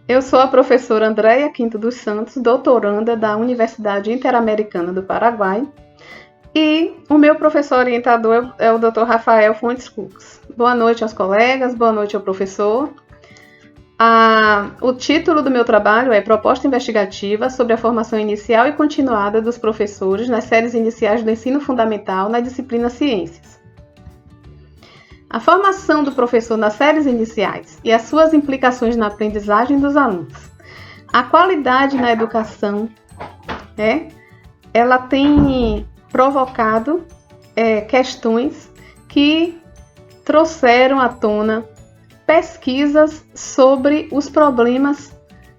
Eu sou a professora Andréia Quinto dos Santos, doutoranda da Universidade Interamericana do Paraguai, e o meu professor orientador é o Dr. Rafael Fontes Fux. Boa noite aos colegas, boa noite ao professor. O título do meu trabalho é Proposta Investigativa sobre a formação inicial e continuada dos professores nas séries iniciais do ensino fundamental na disciplina Ciências. A formação do professor nas séries iniciais e as suas implicações na aprendizagem dos alunos. A qualidade na educação, ela tem provocado questões que trouxeram à tona pesquisas sobre os problemas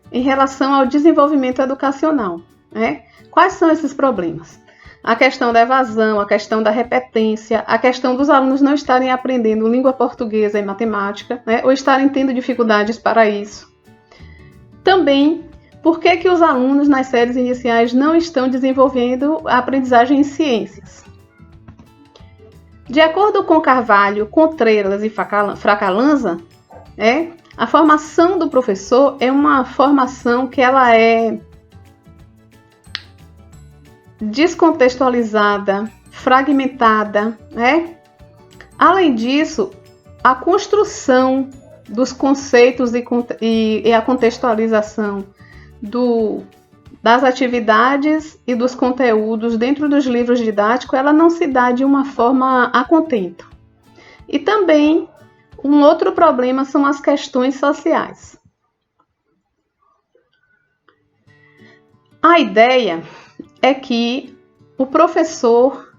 em relação ao desenvolvimento educacional. Quais são esses problemas? A questão da evasão, a questão da repetência, a questão dos alunos não estarem aprendendo língua portuguesa e matemática, ou estarem tendo dificuldades para isso. Também, por que os alunos nas séries iniciais não estão desenvolvendo a aprendizagem em ciências? De acordo com Carvalho, Contreras e Fracalanza, a formação do professor é uma formação que ela é descontextualizada, fragmentada, Além disso, a construção dos conceitos e a contextualização das atividades e dos conteúdos dentro dos livros didáticos, ela não se dá de uma forma a contento. E também, um outro problema são as questões sociais. A ideia é que o professor,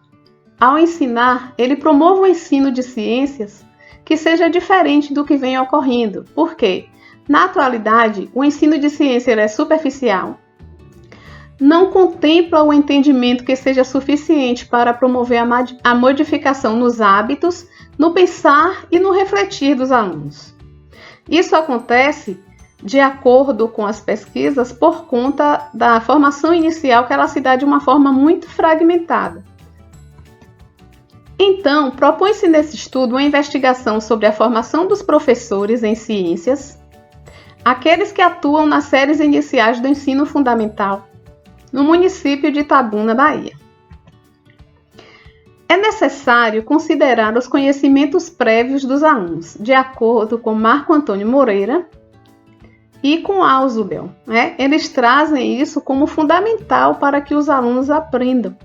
ao ensinar, ele promova o ensino de ciências que seja diferente do que vem ocorrendo. Por quê? Na atualidade, o ensino de ciência é superficial, não contempla o entendimento que seja suficiente para promover a modificação nos hábitos, no pensar e no refletir dos alunos. Isso acontece de acordo com as pesquisas, por conta da formação inicial, que ela se dá de uma forma muito fragmentada. Então, propõe-se nesse estudo uma investigação sobre a formação dos professores em ciências, aqueles que atuam nas séries iniciais do ensino fundamental, no município de Itabuna, Bahia. É necessário considerar os conhecimentos prévios dos alunos, de acordo com Marco Antônio Moreira e com Ausubel. Eles trazem isso como fundamental para que os alunos aprendam.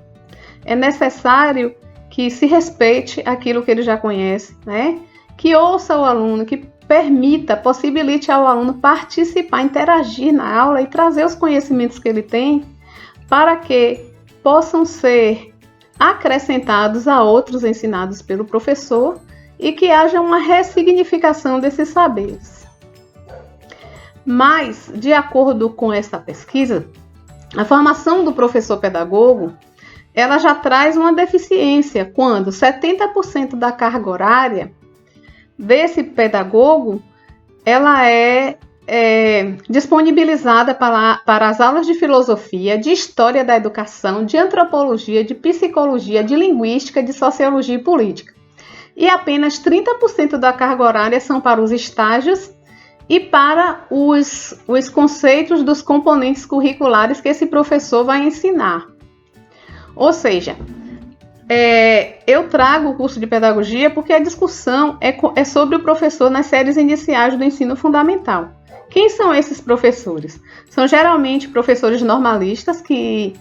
É necessário que se respeite aquilo que ele já conhece, que ouça o aluno, que possibilite ao aluno participar, interagir na aula e trazer os conhecimentos que ele tem para que possam ser acrescentados a outros ensinados pelo professor e que haja uma ressignificação desses saberes. Mas, de acordo com essa pesquisa, a formação do professor pedagogo, ela já traz uma deficiência quando 70% da carga horária desse pedagogo, ela é disponibilizada para as aulas de filosofia, de história da educação, de antropologia, de psicologia, de linguística, de sociologia e política. E apenas 30% da carga horária são para os estágios e para os conceitos dos componentes curriculares que esse professor vai ensinar. Ou seja, eu trago o curso de pedagogia porque a discussão é sobre o professor nas séries iniciais do ensino fundamental. Quem são esses professores? São geralmente professores normalistas que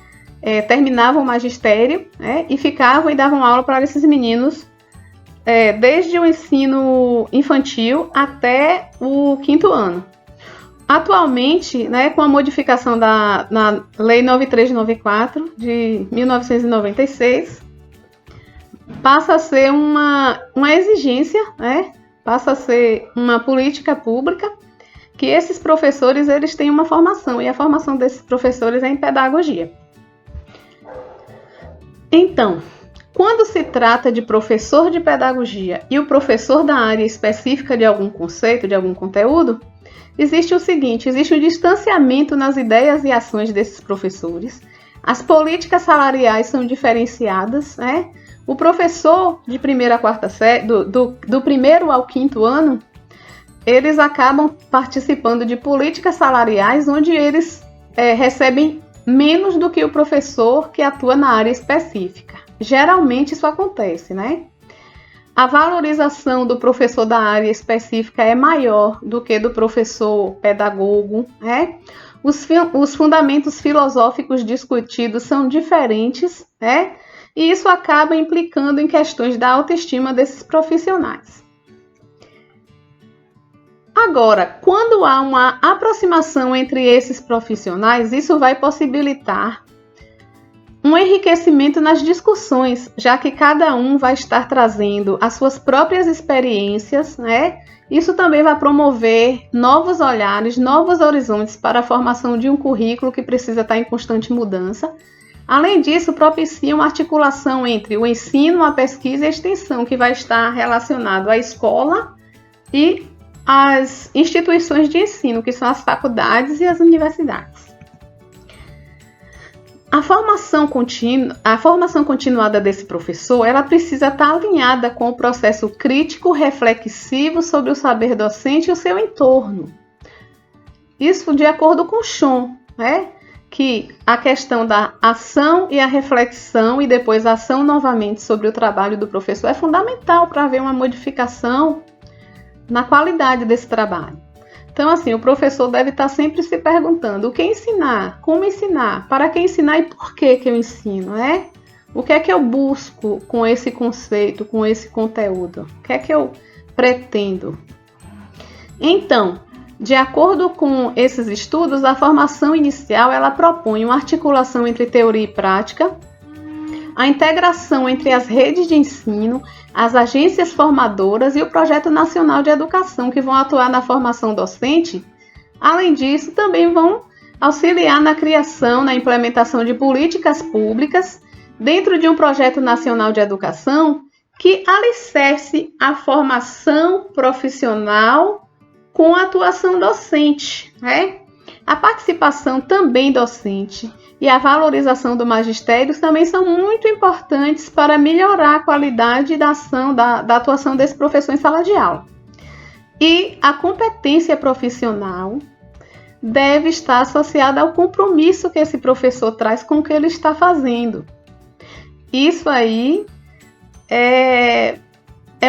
terminavam o magistério e ficavam e davam aula para esses meninos desde o ensino infantil até o 5º ano. Atualmente, com a modificação na Lei 9394 de 1996, passa a ser uma exigência, passa a ser uma política pública que esses professores eles têm uma formação, e a formação desses professores é em pedagogia. Então, quando se trata de professor de pedagogia e o professor da área específica de algum conceito, de algum conteúdo, existe o seguinte: existe um distanciamento nas ideias e ações desses professores, as políticas salariais são diferenciadas, O professor de primeira a quarta série, do 1º ao 5º ano, eles acabam participando de políticas salariais onde eles recebem menos do que o professor que atua na área específica. Geralmente isso acontece, né? A valorização do professor da área específica é maior do que do professor pedagogo, né? Os fundamentos filosóficos discutidos são diferentes, né? E isso acaba implicando em questões da autoestima desses profissionais. Agora, quando há uma aproximação entre esses profissionais, isso vai possibilitar um enriquecimento nas discussões, já que cada um vai estar trazendo as suas próprias experiências, né? Isso também vai promover novos olhares, novos horizontes para a formação de um currículo que precisa estar em constante mudança. Além disso, propicia uma articulação entre o ensino, a pesquisa e a extensão, que vai estar relacionado à escola e às instituições de ensino, que são as faculdades e as universidades. A formação continuada desse professor, ela precisa estar alinhada com o processo crítico, reflexivo sobre o saber docente e o seu entorno. Isso de acordo com Chon, né? Que a questão da ação e a reflexão e depois a ação novamente sobre o trabalho do professor é fundamental para haver uma modificação na qualidade desse trabalho. Então, assim, o professor deve estar sempre se perguntando o que ensinar, como ensinar, para que ensinar e por que eu ensino, né? O que é que eu busco com esse conceito, com esse conteúdo? O que é que eu pretendo? Então, de acordo com esses estudos, a formação inicial ela propõe uma articulação entre teoria e prática, a integração entre as redes de ensino, as agências formadoras e o Projeto Nacional de Educação, que vão atuar na formação docente. Além disso, também vão auxiliar na criação, na implementação de políticas públicas dentro de um Projeto Nacional de Educação que alicerce a formação profissional com a atuação docente, né? A participação também docente e a valorização do magistério também são muito importantes para melhorar a qualidade da ação, da atuação desse professor em sala de aula. E a competência profissional deve estar associada ao compromisso que esse professor traz com o que ele está fazendo. Isso aí é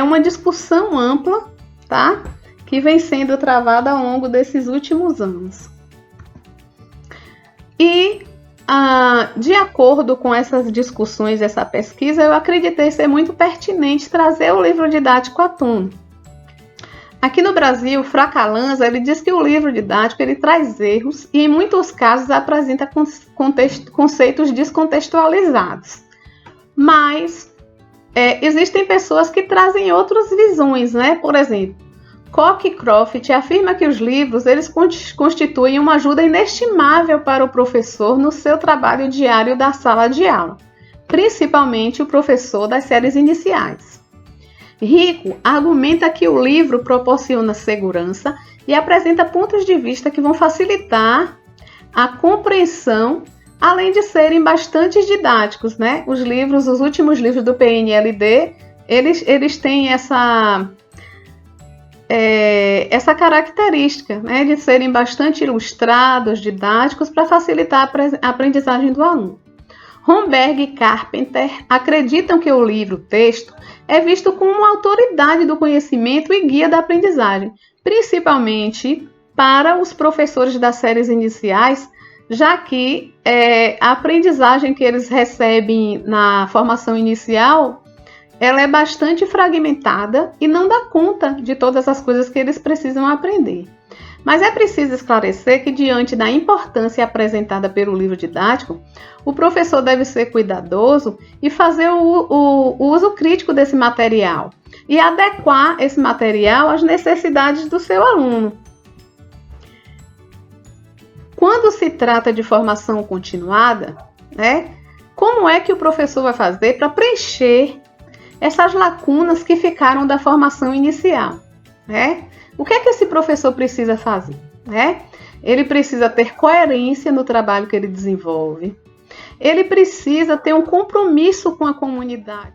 uma discussão ampla, tá? Que vem sendo travada ao longo desses últimos anos. E, de acordo com essas discussões, essa pesquisa, eu acreditei ser muito pertinente trazer o livro didático à tona. Aqui no Brasil, Fracalanza, ele diz que o livro didático ele traz erros e, em muitos casos, apresenta conceitos descontextualizados. Mas existem pessoas que trazem outras visões, né? Por exemplo, Koch e Croft afirma que os livros eles constituem uma ajuda inestimável para o professor no seu trabalho diário da sala de aula, principalmente o professor das séries iniciais. Rico argumenta que o livro proporciona segurança e apresenta pontos de vista que vão facilitar a compreensão, além de serem bastante didáticos, né? Os últimos livros do PNLD, eles têm essa característica, né, de serem bastante ilustrados, didáticos, para facilitar a aprendizagem do aluno. Romberg e Carpenter acreditam que o livro-texto é visto como uma autoridade do conhecimento e guia da aprendizagem, principalmente para os professores das séries iniciais, já que a aprendizagem que eles recebem na formação inicial ela é bastante fragmentada e não dá conta de todas as coisas que eles precisam aprender. Mas é preciso esclarecer que, diante da importância apresentada pelo livro didático, o professor deve ser cuidadoso e fazer o uso crítico desse material e adequar esse material às necessidades do seu aluno. Quando se trata de formação continuada, né, como é que o professor vai fazer para preencher essas lacunas que ficaram da formação inicial, né? O que é que esse professor precisa fazer, né? Ele precisa ter coerência no trabalho que ele desenvolve. Ele precisa ter um compromisso com a comunidade.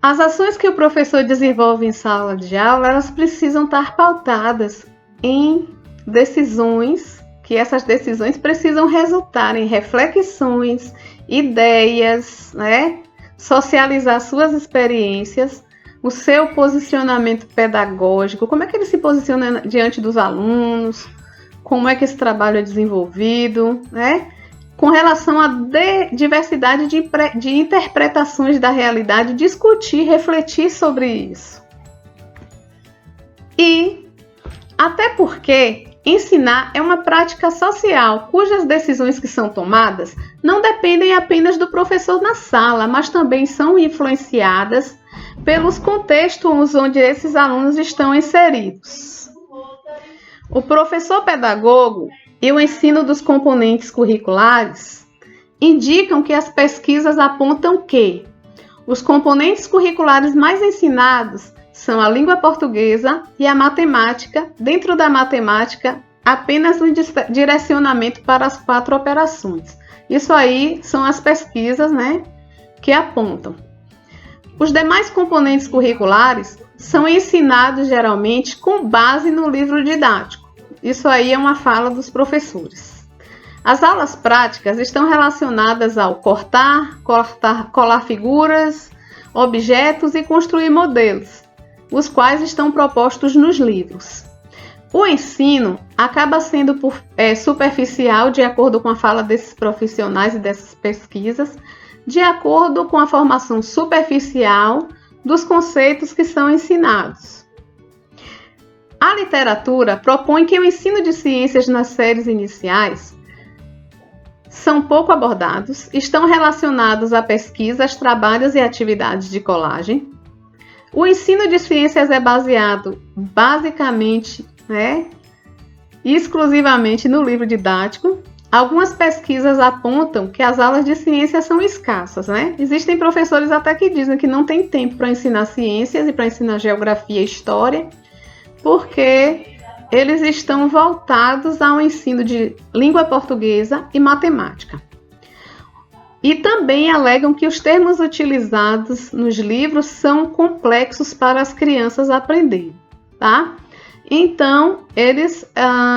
As ações que o professor desenvolve em sala de aula, elas precisam estar pautadas em decisões, que essas decisões precisam resultar em reflexões, ideias, né? Socializar suas experiências, o seu posicionamento pedagógico, como é que ele se posiciona diante dos alunos, como é que esse trabalho é desenvolvido, né? Com relação à diversidade de interpretações da realidade, discutir, refletir sobre isso. E até porque ensinar é uma prática social, cujas decisões que são tomadas não dependem apenas do professor na sala, mas também são influenciadas pelos contextos onde esses alunos estão inseridos. O professor pedagogo e o ensino dos componentes curriculares indicam que as pesquisas apontam que os componentes curriculares mais ensinados são a língua portuguesa e a matemática. Dentro da matemática, apenas um direcionamento para as 4 operações. Isso aí são as pesquisas, né, que apontam. Os demais componentes curriculares são ensinados geralmente com base no livro didático. Isso aí é uma fala dos professores. As aulas práticas estão relacionadas ao colar figuras, objetos e construir modelos, os quais estão propostos nos livros. O ensino acaba sendo superficial, de acordo com a fala desses profissionais e dessas pesquisas, de acordo com a formação superficial dos conceitos que são ensinados. A literatura propõe que o ensino de ciências nas séries iniciais são pouco abordados, estão relacionados à pesquisas, trabalhos e atividades de colagem. O ensino de ciências é baseado basicamente, exclusivamente no livro didático. Algumas pesquisas apontam que as aulas de ciências são escassas, Existem professores até que dizem que não tem tempo para ensinar ciências e para ensinar geografia e história, porque eles estão voltados ao ensino de língua portuguesa e matemática. E também alegam que os termos utilizados nos livros são complexos para as crianças aprenderem, tá? Então, eles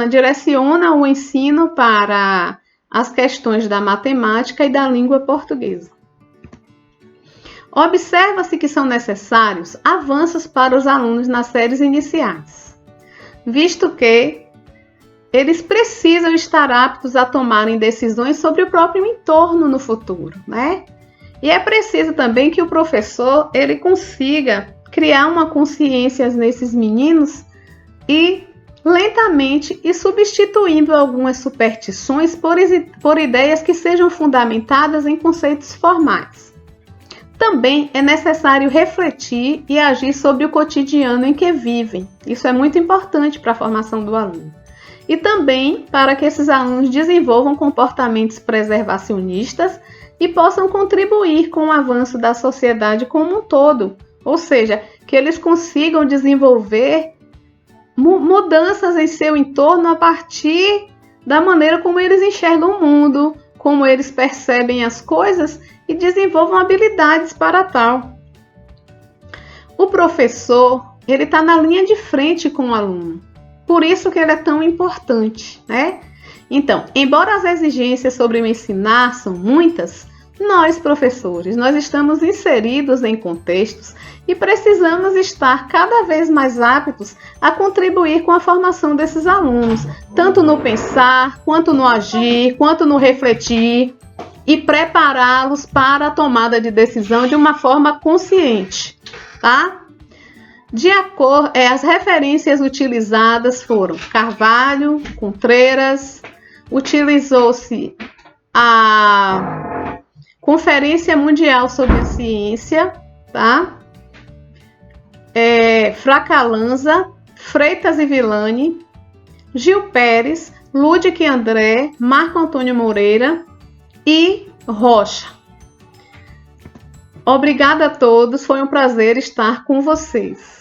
direcionam o ensino para as questões da matemática e da língua portuguesa. Observa-se que são necessários avanços para os alunos nas séries iniciais, visto que eles precisam estar aptos a tomarem decisões sobre o próprio entorno no futuro, E é preciso também que o professor ele consiga criar uma consciência nesses meninos e lentamente ir substituindo algumas superstições por ideias que sejam fundamentadas em conceitos formais. Também é necessário refletir e agir sobre o cotidiano em que vivem. Isso é muito importante para a formação do aluno. E também para que esses alunos desenvolvam comportamentos preservacionistas e possam contribuir com o avanço da sociedade como um todo. Ou seja, que eles consigam desenvolver mudanças em seu entorno a partir da maneira como eles enxergam o mundo, como eles percebem as coisas e desenvolvam habilidades para tal. O professor, ele está na linha de frente com o aluno. Por isso que ele é tão importante, Então, embora as exigências sobre o ensinar são muitas, nós, professores, nós estamos inseridos em contextos e precisamos estar cada vez mais aptos a contribuir com a formação desses alunos, tanto no pensar, quanto no agir, quanto no refletir, e prepará-los para a tomada de decisão de uma forma consciente, tá? As referências utilizadas foram Carvalho, Contreras, utilizou-se a Conferência Mundial sobre a Ciência, tá? Fracalanza, Freitas e Villani, Gil Pérez, Ludwig André, Marco Antônio Moreira e Rocha. Obrigada a todos, foi um prazer estar com vocês.